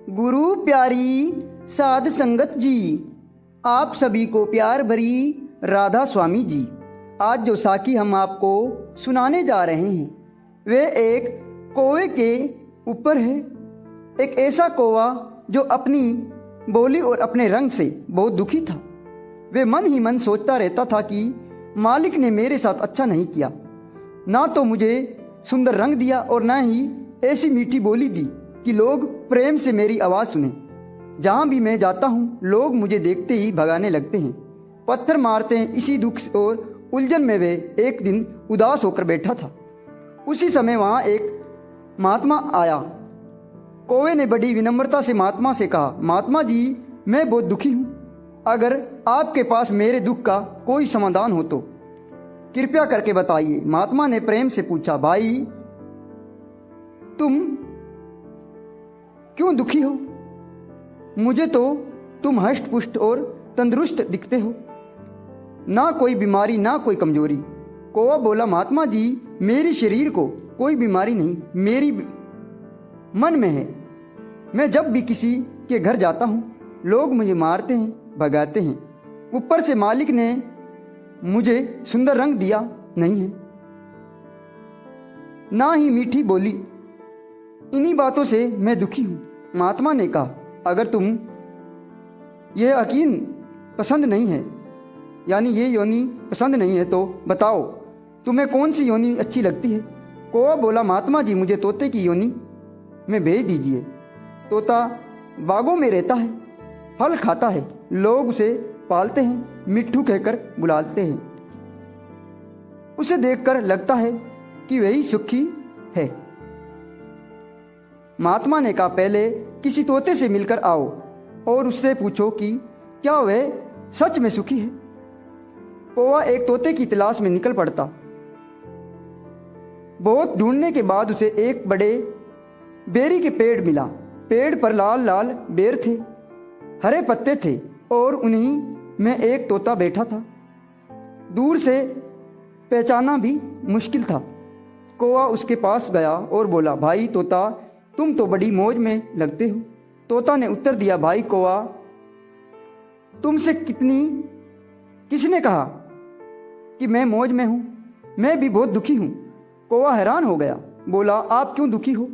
गुरु प्यारी साध संगत जी, आप सभी को प्यार भरी राधा स्वामी जी। आज जो साखी हम आपको सुनाने जा रहे हैं वे एक कौवे के ऊपर है। एक ऐसा कौवा जो अपनी बोली और अपने रंग से बहुत दुखी था। वे मन ही मन सोचता रहता था कि मालिक ने मेरे साथ अच्छा नहीं किया, ना तो मुझे सुंदर रंग दिया और ना ही ऐसी मीठी बोली दी कि लोग प्रेम से मेरी आवाज़ सुने। जहाँ भी मैं जाता हूँ लोग मुझे देखते ही भगाने लगते हैं, पत्थर मारते हैं। इसी दुख और उलझन में वे एक दिन उदास होकर बैठा था। उसी समय वहाँ एक महात्मा आया। कौवे ने बड़ी विनम्रता से महात्मा से कहा, महात्मा जी मैं बहुत दुखी हूँ, अगर आपके पास मेरे दुख का कोई समाधान हो तो कृपया करके बताइए। महात्मा ने प्रेम से पूछा, भाई तुम क्यों दुखी हो? मुझे तो तुम हष्ट पुष्ट और तंदुरुस्त दिखते हो, ना कोई बीमारी ना कोई कमजोरी। कौवा बोला, महात्मा जी मेरी शरीर को कोई बीमारी नहीं, मेरी मन में है। मैं जब भी किसी के घर जाता हूँ लोग मुझे मारते हैं, भगाते हैं। ऊपर से मालिक ने मुझे सुंदर रंग दिया नहीं है, ना ही मीठी बोली। इन्हीं बातों से मैं दुखी हूँ। महात्मा ने कहा, अगर तुम यह यकीन पसंद नहीं है, यानी ये योनि पसंद नहीं है, तो बताओ तुम्हें कौन सी योनि अच्छी लगती है? कौवा बोला, महात्मा जी मुझे तोते की योनि में भेज दीजिए। तोता बागों में रहता है, फल खाता है, लोग उसे पालते हैं, मिट्ठू कहकर बुलाते हैं। उसे देखकर लगता है कि वही सुखी है। महात्मा ने कहा, पहले किसी तोते से मिलकर आओ और उससे पूछो कि क्या वह सच में सुखी है। कौवा एक तोते की तलाश में निकल पड़ता। बहुत ढूंढने के बाद उसे एक बड़े बेरी के पेड़ मिला। पेड़ पर लाल लाल बेर थे, हरे पत्ते थे और उन्हीं में एक तोता बैठा था। दूर से पहचाना भी मुश्किल था। कौवा उसके पास गया और बोला, भाई तोता तुम तो बड़ी मौज में लगते हो। तोता ने उत्तर दिया, भाई कौवा तुमसे किसने कहा कि मैं मौज में हूं? मैं भी बहुत दुखी हूं। कौवा हैरान हो गया, बोला, आप क्यों दुखी हो?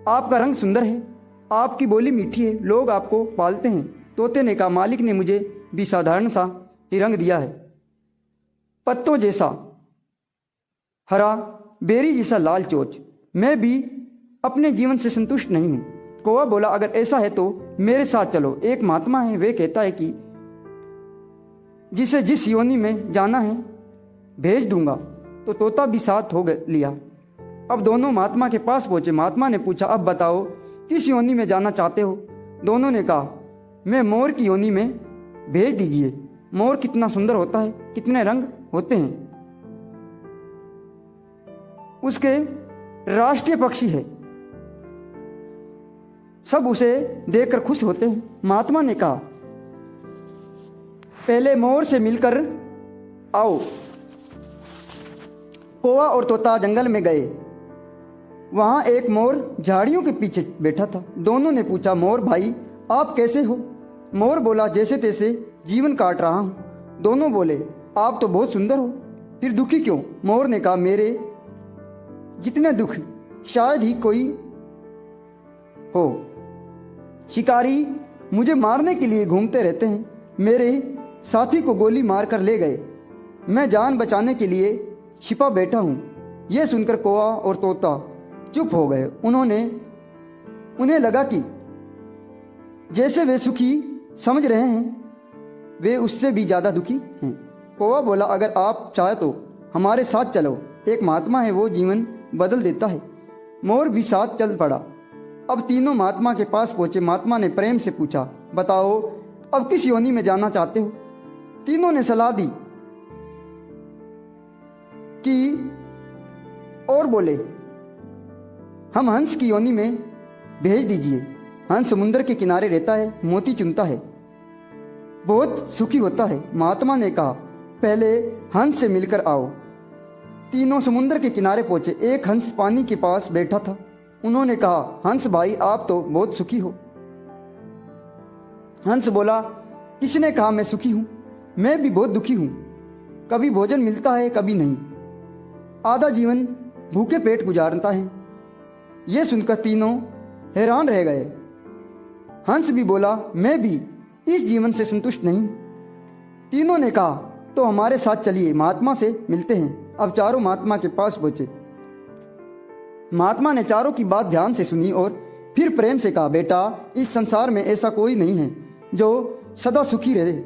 आपका रंग सुंदर है, आपकी बोली मीठी है, लोग आपको पालते हैं। तोते ने कहा, मालिक ने मुझे भी साधारण सा ही रंग दिया है, पत्तों जैसा हरा, बेरी जैसा लाल चोच। मैं भी अपने जीवन से संतुष्ट नहीं हूं। कौवा बोला, अगर ऐसा है तो मेरे साथ चलो। एक महात्मा है, वे कहता है कि जिसे जिस योनि में जाना है भेज दूंगा। तो तोता भी साथ हो लिया। अब दोनों महात्मा के पास पहुंचे। महात्मा ने पूछा, अब बताओ किस योनि में जाना चाहते हो? दोनों ने कहा, मैं मोर की योनि में भेज दीजिए। मोर कितना सुंदर होता है, कितने रंग होते हैं, उसके राष्ट्रीय पक्षी है, सब उसे देखकर खुश होते हैं। महात्मा ने कहा, पहले मोर से मिलकर आओ। कौवा और तोता जंगल में गए। वहां एक मोर झाड़ियों के पीछे बैठा था। दोनों ने पूछा, मोर भाई आप कैसे हो? मोर बोला, जैसे तैसे जीवन काट रहा हूं। दोनों बोले, आप तो बहुत सुंदर हो, फिर दुखी क्यों? मोर ने कहा, मेरे जितने दुख शायद ही कोई हो। शिकारी मुझे मारने के लिए घूमते रहते हैं, मेरे साथी को गोली मारकर ले गए, मैं जान बचाने के लिए छिपा बैठा हूं। यह सुनकर कौवा और तोता चुप हो गए। उन्हें लगा कि जैसे वे सुखी समझ रहे हैं वे उससे भी ज्यादा दुखी हैं। कौवा बोला, अगर आप चाहे तो हमारे साथ चलो, एक महात्मा है वो जीवन बदल देता है। मोर भी साथ चल पड़ा। अब तीनों महात्मा के पास पहुंचे। महात्मा ने प्रेम से पूछा, बताओ अब किस योनि में जाना चाहते हो? तीनों ने सलाह दी कि और बोले, हम हंस की योनि में भेज दीजिए। हंस समुद्र के किनारे रहता है, मोती चुनता है, बहुत सुखी होता है। महात्मा ने कहा, पहले हंस से मिलकर आओ। तीनों समुद्र के किनारे पहुंचे। एक हंस पानी के पास बैठा था। उन्होंने कहा, हंस भाई आप तो बहुत सुखी हो। हंस बोला, किसने कहा मैं सुखी हूं? मैं भी बहुत दुखी हूं। कभी भोजन मिलता है, कभी नहीं। आधा जीवन भूखे पेट गुजारता है। ये सुनकर तीनों हैरान रह गए। हंस भी बोला, मैं भी इस जीवन से संतुष्ट नहीं। तीनों ने कहा, तो हमारे साथ चलिए, महात्मा से मिलते हैं। अब चारों महात्मा के पास पहुंचे। महात्मा ने चारों की बात ध्यान से सुनी और फिर प्रेम से कहा, बेटा, इस संसार में ऐसा कोई नहीं है जो सदा सुखी रहे।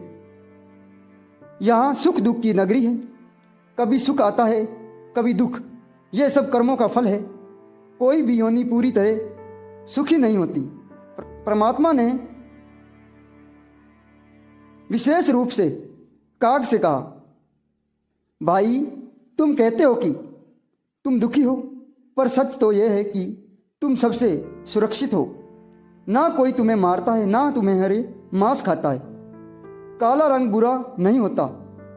यहाँ सुख दुख की नगरी है। कभी सुख आता है, कभी दुख। यह सब कर्मों का फल है। कोई भी योनि पूरी तरह सुखी नहीं होती। परमात्मा ने विशेष रूप से काग से कहा, भाई, तुम कहते हो कि तुम दुखी हो, पर सच तो यह है कि तुम सबसे सुरक्षित हो। ना कोई तुम्हें मारता है, ना तुम्हें हरे मांस खाता है। काला रंग बुरा नहीं होता,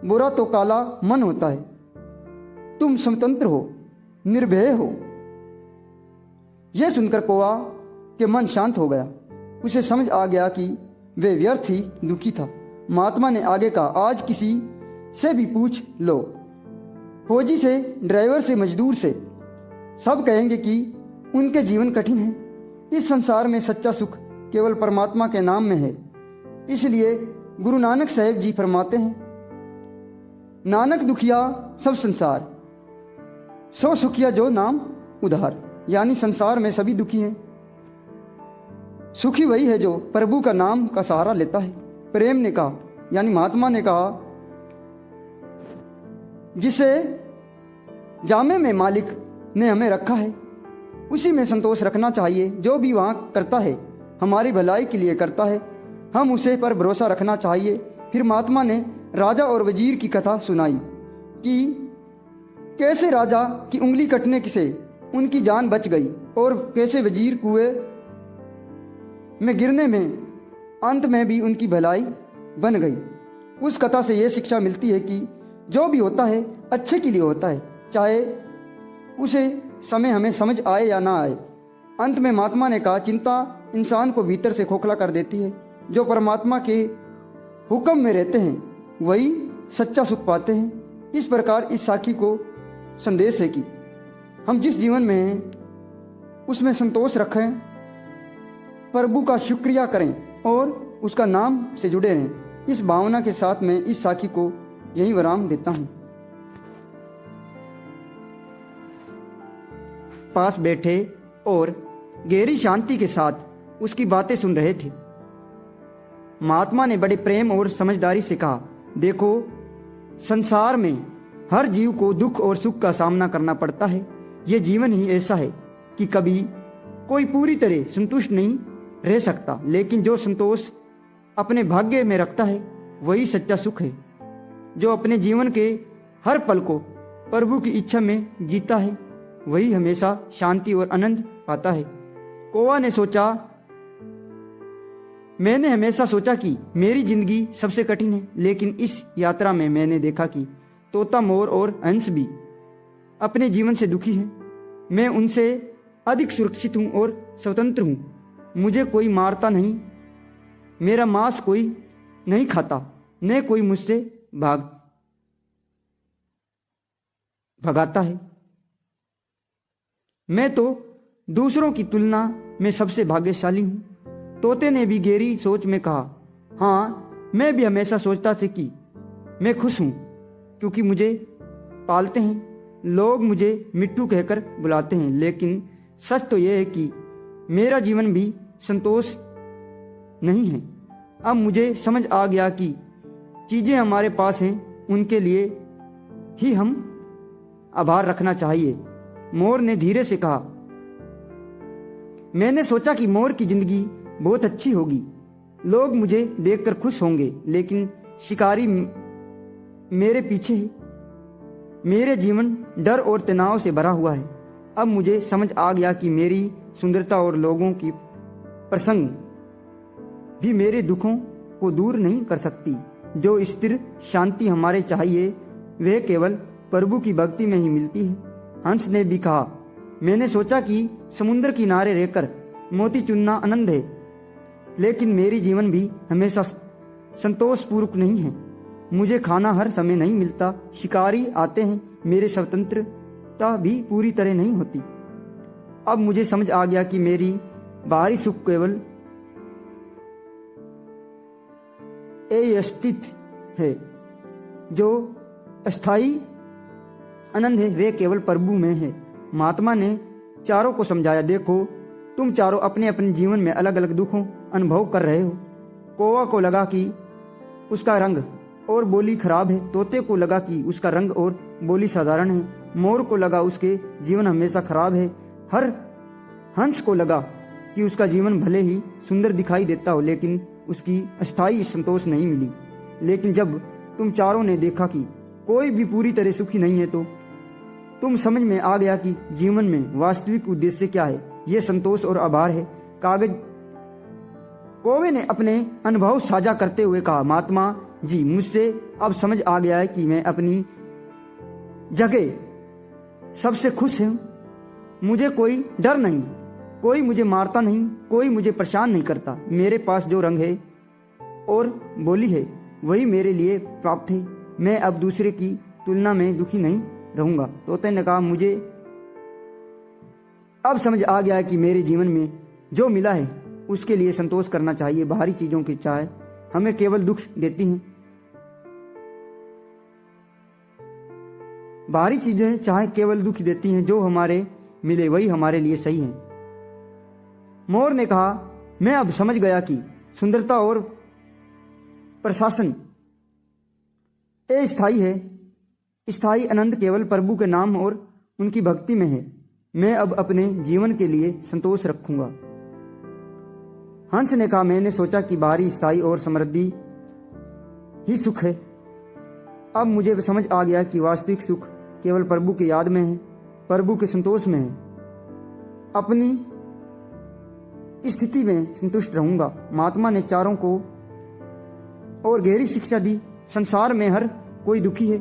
बुरा तो काला मन होता है। तुम स्वतंत्र हो, निर्भय हो। यह सुनकर कौवा के मन शांत हो गया। उसे समझ आ गया कि वे व्यर्थ ही दुखी था। महात्मा ने आगे कहा, आज किसी से भी पूछ लो, फौजी से, ड्राइवर से, मजदूर से, सब कहेंगे कि उनके जीवन कठिन है। इस संसार में सच्चा सुख केवल परमात्मा के नाम में है। इसलिए गुरु नानक साहेब जी फरमाते हैं, नानक दुखिया सब संसार, सो सुखिया जो नाम उधार। यानी संसार में सभी दुखी हैं। सुखी वही है जो प्रभु का नाम का सहारा लेता है। प्रेम ने कहा, यानी महात्मा ने कहा, जिसे जामे में मालिक ने हमें रखा है उसी में संतोष रखना चाहिए। जो भी वहाँ करता है हमारी भलाई के लिए करता है, हम उसे पर भरोसा रखना चाहिए। फिर महात्मा ने राजा और वजीर की कथा सुनाई कि कैसे राजा की उंगली कटने से उनकी जान बच गई और कैसे वजीर कुएं में गिरने में अंत में भी उनकी भलाई बन गई। उस कथा से यह शिक्षा मिलती है कि जो भी होता है अच्छे के लिए होता है, चाहे उसे समय हमें समझ आए या ना आए। अंत में महात्मा ने कहा, चिंता इंसान को भीतर से खोखला कर देती है। जो परमात्मा के हुक्म में रहते हैं वही सच्चा सुख पाते हैं। इस प्रकार इस साखी को संदेश है कि हम जिस जीवन में हैं उसमें संतोष रखें, प्रभु का शुक्रिया करें और उसका नाम से जुड़े रहें। इस भावना के साथ मैं इस साखी को यहीं विराम देता हूं। पास बैठे और गहरी शांति के साथ उसकी बातें सुन रहे थे। महात्मा ने बड़े प्रेम और समझदारी से कहा, देखो, संसार में हर जीव को दुख और सुख का सामना करना पड़ता है। यह जीवन ही ऐसा है कि कभी कोई पूरी तरह संतुष्ट नहीं रह सकता, लेकिन जो संतोष अपने भाग्य में रखता है वही सच्चा सुख है। जो अपने जीवन के हर पल को प्रभु की इच्छा में जीता है वही हमेशा शांति और आनंद पाता है। कौवा ने सोचा, मैंने हमेशा सोचा कि मेरी जिंदगी सबसे कठिन है, लेकिन इस यात्रा में मैंने देखा कि तोता, मोर और हंस भी अपने जीवन से दुखी हैं। मैं उनसे अधिक सुरक्षित हूं और स्वतंत्र हूं। मुझे कोई मारता नहीं, मेरा मांस कोई नहीं खाता, न कोई मुझसे भगाता है। मैं तो दूसरों की तुलना में सबसे भाग्यशाली हूं। तोते ने भी गहरी सोच में कहा, हाँ, मैं भी हमेशा सोचता था कि मैं खुश हूं क्योंकि मुझे पालते हैं। लोग मुझे मिट्टू कहकर बुलाते हैं, लेकिन सच तो यह है कि मेरा जीवन भी संतोष नहीं है। अब मुझे समझ आ गया कि चीजें हमारे पास हैं, उनके लिए ही हम आभार रखना चाहिए। मोर ने धीरे से कहा, मैंने सोचा कि मोर की जिंदगी बहुत अच्छी होगी, लोग मुझे देखकर खुश होंगे, लेकिन शिकारी मेरे पीछे है। मेरे जीवन डर और तनाव से भरा हुआ है। अब मुझे समझ आ गया कि मेरी सुंदरता और लोगों की प्रसंग भी मेरे दुखों को दूर नहीं कर सकती। जो स्थिर शांति हमारे चाहिए वह केवल प्रभु की भक्ति में ही मिलती है। हंस ने भी कहा, मैंने सोचा कि समुद्र किनारे रहकर मोती चुनना आनंद है, लेकिन मेरी जीवन भी हमेशा संतोषपूर्वक नहीं है। मुझे खाना हर समय नहीं मिलता, शिकारी आते हैं, मेरी स्वतंत्रता भी पूरी तरह नहीं होती। अब मुझे समझ आ गया कि मेरी बाहरी सुख केवल अस्तित्व है, जो अस्थाई आनंद है वे केवल प्रभु में है। महात्मा ने चारों को समझाया, देखो तुम चारों अपने अपने जीवन में अलग अलग दुखों अनुभव कर रहे हो। कौवा को लगा कि उसका रंग और बोली खराब है, तोते को लगा कि उसका रंग और बोली साधारण है, मोर को लगा उसके जीवन हमेशा खराब है, हर हंस को लगा कि उसका जीवन भले ही सुंदर दिखाई देता हो लेकिन उसकी अस्थायी संतोष नहीं मिली। लेकिन जब तुम चारों ने देखा कि कोई भी पूरी तरह सुखी नहीं है, तो तुम समझ में आ गया कि जीवन में वास्तविक उद्देश्य क्या है। यह संतोष और आभार है। कौवे ने अपने अनुभव साझा करते हुए कहा, महात्मा जी, मुझसे अब समझ आ गया है कि मैं अपनी जगह सबसे खुश हूं। मुझे कोई डर नहीं, कोई मुझे मारता नहीं, कोई मुझे परेशान नहीं करता। मेरे पास जो रंग है और बोली है वही मेरे लिए प्राप्त है। मैं अब दूसरे की तुलना में दुखी नहीं रहूंगा। तोते ने कहा, मुझे अब समझ आ गया है कि मेरे जीवन में जो मिला है उसके लिए संतोष करना चाहिए। बाहरी चीजों की चाह हमें केवल दुख देती हैं। बाहरी चीजें चाहे केवल दुख देती हैं, जो हमारे मिले वही हमारे लिए सही है। मोर ने कहा, मैं अब समझ गया कि सुंदरता और प्रशासन अस्थायी है। स्थायी आनंद केवल प्रभु के नाम और उनकी भक्ति में है। मैं अब अपने जीवन के लिए संतोष रखूंगा। हंस ने कहा, मैंने सोचा कि बाहरी स्थायी और समृद्धि ही सुख है। अब मुझे समझ आ गया कि वास्तविक सुख केवल प्रभु की याद में है, प्रभु के संतोष में है। अपनी स्थिति में संतुष्ट रहूंगा। महात्मा ने चारों को और गहरी शिक्षा दी। संसार में हर कोई दुखी है,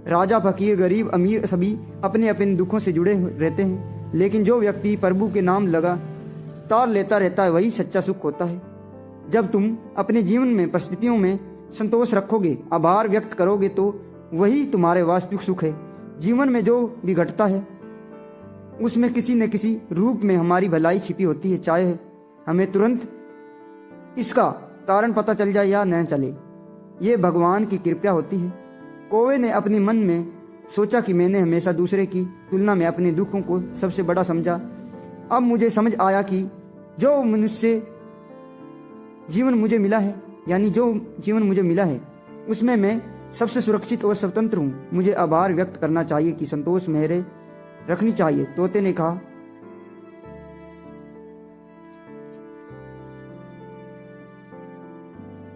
राजा, फकीर, गरीब, अमीर, सभी अपने अपने दुखों से जुड़े रहते हैं, लेकिन जो व्यक्ति प्रभु के नाम लगातार लेता रहता है वही सच्चा सुख होता है। जब तुम अपने जीवन में परिस्थितियों में संतोष रखोगे, आभार व्यक्त करोगे, तो वही तुम्हारे वास्तविक सुख है। जीवन में जो भी घटता है उसमें किसी न किसी रूप में हमारी भलाई छिपी होती है, चाहे हमें तुरंत इसका कारण पता चल जाए या न चले। ये भगवान की कृपा होती है। कौवे ने अपने मन में सोचा कि मैंने हमेशा दूसरे की तुलना में अपने दुखों को सबसे बड़ा समझा। अब मुझे समझ आया कि जो मनुष्य जीवन मुझे मिला है, यानी जो जीवन मुझे मिला है, उसमें मैं सबसे सुरक्षित और स्वतंत्र हूँ। मुझे आभार व्यक्त करना चाहिए कि संतोष मेरे रखनी चाहिए। तोते ने कहा,